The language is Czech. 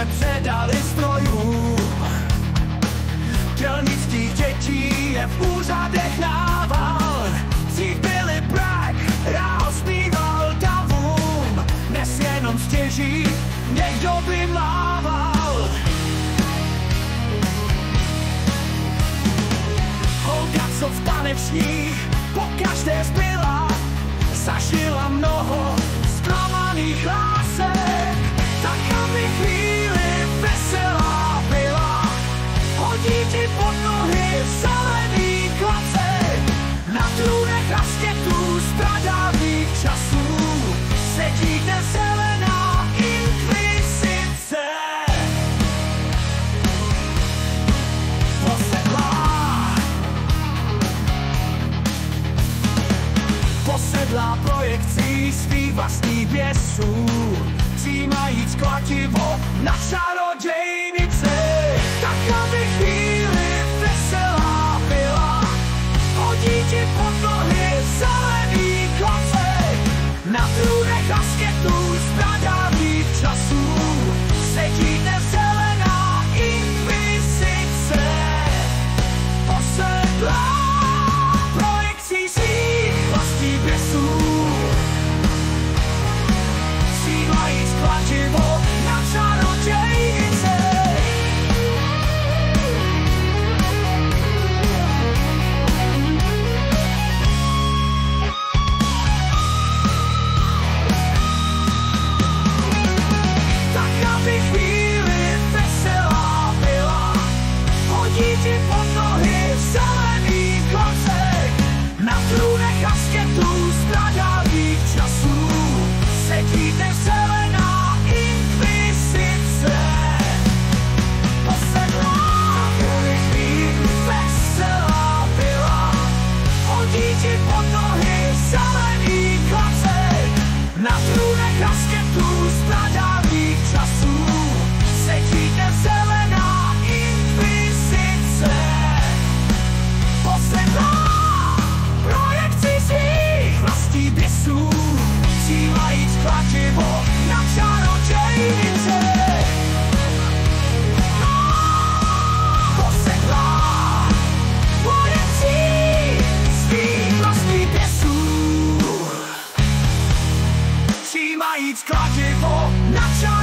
předali strojům. Dělnických dětí je v úřadech nával. Dřív byli brak, rád zpíval davům. Dnes jenom stěží někdo vymával. Holka, co v tanečních pokaždé zbyla, zažila mnoho zklamaných lásek, tak aby chvíli veselá byla. Hodí ti pod nohy zelený klacek, na trůnech asketů z pradávných časů sedí dnes zelená inkvizice. Posedlá projekcí svých vlastních běsů, přijímajíc kladivo na čarodějnici, tak aby chvíli veselá byla. Hodí ti pod nohy zelený klacek, na trůnech asketů z pradávných časů sedí dnes zelená inkvizice. Posedlá projekcí svých vlastních běsů, přijímajíc kladivo na čarodějnici. Tak aby chvíli veselá byla, hodí ti pod nohy zelený klacek, na trůnech asketů z pradávných časů sedí dnes zelená inkvizice. Posedlá chvíli veselá byla, hodí ti pod nohy zelený klacek, na trůnech asketů z pradávných časů sedí dnes zelená inkvizice. Posedlá projekcí svých vlastních běsů, přijímajíc kladivo na čarodějnici. Posedlá projekcí svých vlastních běsů, přijímajíc kladivo na čarodějnici.